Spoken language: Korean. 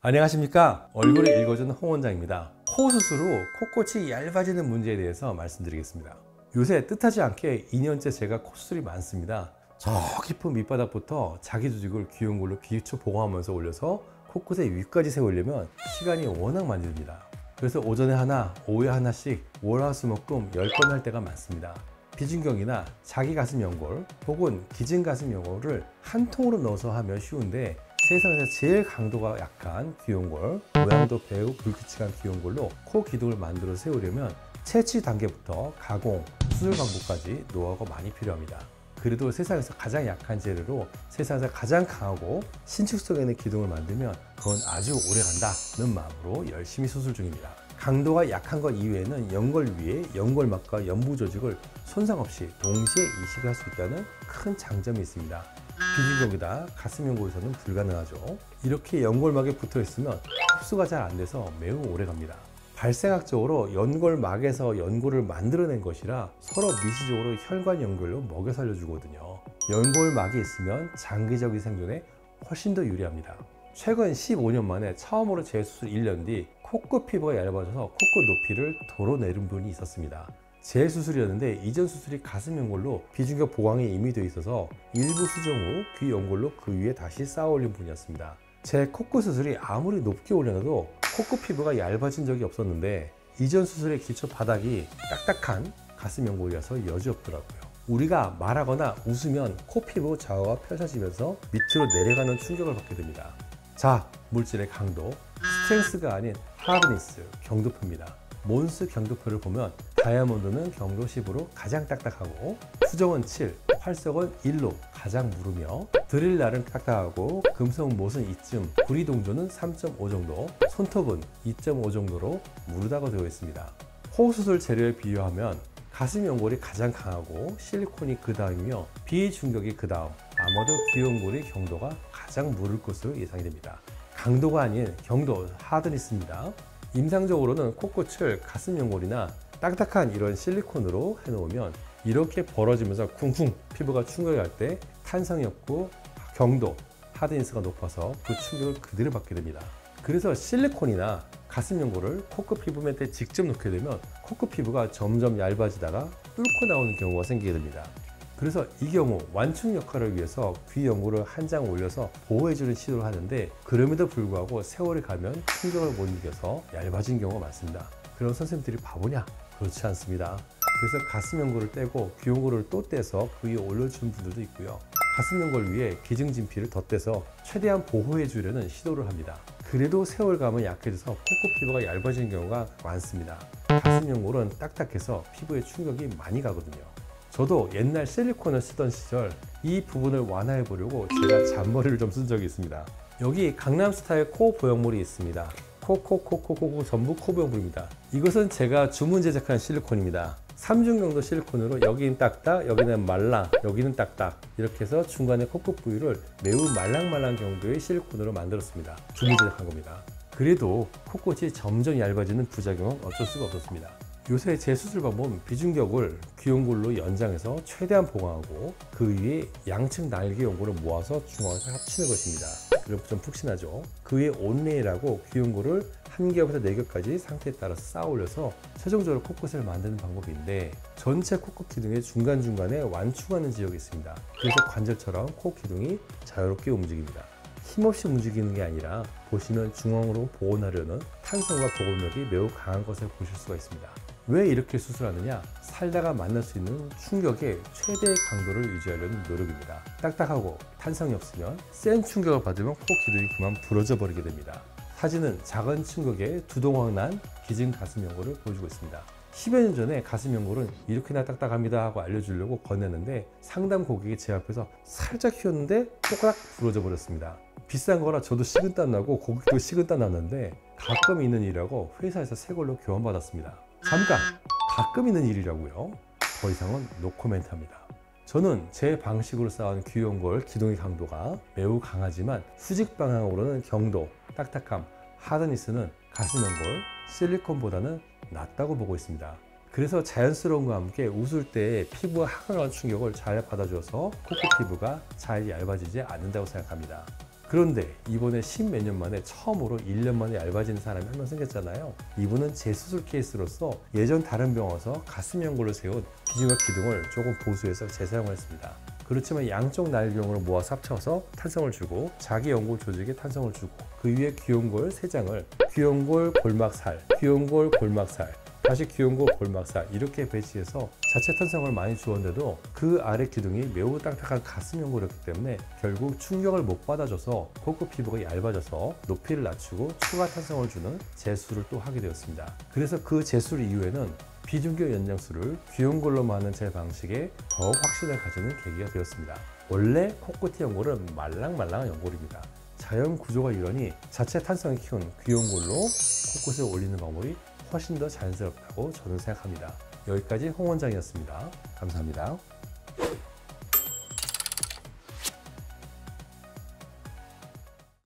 안녕하십니까. 얼굴을 읽어주는 홍 원장입니다. 코 수술 후 코끝이 얇아지는 문제에 대해서 말씀드리겠습니다. 요새 뜻하지 않게 2년째 제가 코 수술이 많습니다. 저 깊은 밑바닥부터 자기 조직을 귀여운 걸로 기초 보강하면서 올려서 코끝의 위까지 세우려면 시간이 워낙 많이 듭니다. 그래서 오전에 하나, 오후에 하나씩 월화수목금 10번 할 때가 많습니다. 비중경이나 자기 가슴 연골 혹은 기진 가슴 연골을 한 통으로 넣어서 하면 쉬운데, 세상에서 제일 강도가 약한 귀연골, 모양도 매우 불규칙한 귀연골로 코 기둥을 만들어 세우려면 채취 단계부터 가공, 수술 방법까지 노하우가 많이 필요합니다. 그래도 세상에서 가장 약한 재료로 세상에서 가장 강하고 신축성 있는 기둥을 만들면 그건 아주 오래 간다는 마음으로 열심히 수술 중입니다. 강도가 약한 것 이외에는 연골 위에 연골막과 연부 조직을 손상 없이 동시에 이식을 할 수 있다는 큰 장점이 있습니다. 비중경이다 가슴 연골에서는 불가능하죠. 이렇게 연골막에 붙어 있으면 흡수가 잘 안 돼서 매우 오래 갑니다. 발생학적으로 연골막에서 연골을 만들어낸 것이라 서로 미시적으로 혈관 연결로 먹여 살려주거든요. 연골막이 있으면 장기적인 생존에 훨씬 더 유리합니다. 최근 15년 만에 처음으로 재수술 1년 뒤 코끝 피부가 얇아져서 코끝 높이를 도로 내린 분이 있었습니다. 재수술이었는데 이전 수술이 가슴 연골로 비중경 보강이 이미 되어 있어서 일부 수정 후 귀 연골로 그 위에 다시 쌓아 올린 분이었습니다. 제 코끝 수술이 아무리 높게 올려놔도 코끝 피부가 얇아진 적이 없었는데, 이전 수술의 기초 바닥이 딱딱한 가슴 연골이어서 여지없더라고요. 우리가 말하거나 웃으면 코 피부 좌우가 펼쳐지면서 밑으로 내려가는 충격을 받게 됩니다. 자, 물질의 강도, 스트렝스가 아닌 하드니스, 경도표입니다. 몬스 경도표를 보면 다이아몬드는 경도 10으로 가장 딱딱하고, 수정은 7, 활석은 1로 가장 무르며, 드릴날은 딱딱하고, 금속 못은 2쯤, 구리동조는 3.5 정도, 손톱은 2.5 정도로 무르다고 되어 있습니다. 호수술 재료에 비유하면 가슴 연골이 가장 강하고 실리콘이 그 다음이며 비중격이 그 다음, 아마도 귀연골의 경도가 가장 무를 것으로 예상이 됩니다. 강도가 아닌 경도, 하드니스입니다. 임상적으로는 코끝을 가슴 연골이나 딱딱한 이런 실리콘으로 해놓으면 이렇게 벌어지면서 쿵쿵 피부가 충격할 때 탄성이 없고 경도, 하드니스가 높아서 그 충격을 그대로 받게 됩니다. 그래서 실리콘이나 가슴 연골을 코끝 피부 밑에 직접 놓게 되면 코끝 피부가 점점 얇아지다가 뚫고 나오는 경우가 생기게 됩니다. 그래서 이 경우 완충 역할을 위해서 귀 연골을 한 장 올려서 보호해주는 시도를 하는데, 그럼에도 불구하고 세월이 가면 충격을 못 이겨서 얇아진 경우가 많습니다. 그럼 선생님들이 바보냐? 그렇지 않습니다. 그래서 가슴 연골을 떼고 귀 연골을 또 떼서 그 위에 올려주는 분들도 있고요. 가슴 연골 위에 기증진피를 덧대서 최대한 보호해 주려는 시도를 합니다. 그래도 세월 가면 약해져서 코끝 피부가 얇아지는 경우가 많습니다. 가슴 연골은 딱딱해서 피부에 충격이 많이 가거든요. 저도 옛날 실리콘을 쓰던 시절 이 부분을 완화해 보려고 제가 잔머리를 좀 쓴 적이 있습니다. 여기 강남스타일 코 보형물이 있습니다. 코 전부 코 보형물입니다. 이것은 제가 주문 제작한 실리콘입니다. 3중 경도 실리콘으로 여기는 딱딱, 여기는 말랑, 여기는 딱딱, 이렇게 해서 중간에 코끝 부위를 매우 말랑말랑 경도의 실리콘으로 만들었습니다. 주문 제작한 겁니다. 그래도 코끝이 점점 얇아지는 부작용은 어쩔 수가 없었습니다. 요새 제 수술 방법은 비중격을 귀연골로 연장해서 최대한 보강하고 그 위에 양측 날개 연골을 모아서 중앙에서 합치는 것입니다. 그럼 좀 푹신하죠. 그 위에 온레이라고 귀연골을 한 겹에서 4겹까지 상태에 따라서 쌓아 올려서 최종적으로 코끝을 만드는 방법인데, 전체 코끝 기둥의 중간중간에 완충하는 지역이 있습니다. 그래서 관절처럼 코 기둥이 자유롭게 움직입니다. 힘없이 움직이는 게 아니라 보시면 중앙으로 보온하려는 탄성과 보온력이 매우 강한 것을 보실 수가 있습니다. 왜 이렇게 수술하느냐? 살다가 만날 수 있는 충격의 최대의 강도를 유지하려는 노력입니다. 딱딱하고 탄성이 없으면 센 충격을 받으면 코 기둥이 그만 부러져 버리게 됩니다. 사진은 작은 충격에 두동강 난 기진 가슴 연골을 보여주고 있습니다. 10여 년 전에 가슴 연골은 이렇게나 딱딱합니다 하고 알려주려고 건넸는데, 상담 고객이 제 앞에서 살짝 휘었는데 또까닥 부러져 버렸습니다. 비싼 거라 저도 식은땀 나고 고객도 식은땀 났는데, 가끔 있는 일이라고 회사에서 새 걸로 교환받았습니다. 잠깐! 가끔 있는 일이라고요? 더 이상은 노코멘트 합니다. 저는 제 방식으로 쌓은 귀연골 기둥의 강도가 매우 강하지만 수직 방향으로는 경도, 딱딱함, 하드니스는 가슴 연골, 실리콘보다는 낫다고 보고 있습니다. 그래서 자연스러움과 함께 웃을 때 피부가 하강한 충격을 잘 받아줘서 코끝 피부가 잘 얇아지지 않는다고 생각합니다. 그런데 이번에 10몇 년 만에 처음으로 1년 만에 얇아진 사람이 한 명 생겼잖아요. 이분은 재수술 케이스로서 예전 다른 병원에서 가슴 연골을 세운 비중과 기둥을 조금 보수해서 재사용을 했습니다. 그렇지만 양쪽 날경으로 모아서 합쳐서 탄성을 주고 자기 연골 조직에 탄성을 주고 그 위에 귀연골 3장을 귀연골 골막살, 귀연골 골막살, 다시 귀연골 골막살 이렇게 배치해서 자체 탄성을 많이 주었는데도 그 아래 기둥이 매우 딱딱한 가슴 연골이었기 때문에 결국 충격을 못 받아줘서 코끝 피부가 얇아져서 높이를 낮추고 추가 탄성을 주는 재수를 또 하게 되었습니다. 그래서 그 재수 이후에는 비중격 연장술을 귀연골로만 하는 제 방식에 더욱 확신을 가지는 계기가 되었습니다. 원래 코끝 연골은 말랑말랑한 연골입니다. 자연 구조가 이러니 자체 탄성을 키운 귀연골로 코끝을 올리는 방법이 훨씬 더 자연스럽다고 저는 생각합니다. 여기까지 홍 원장이었습니다. 감사합니다.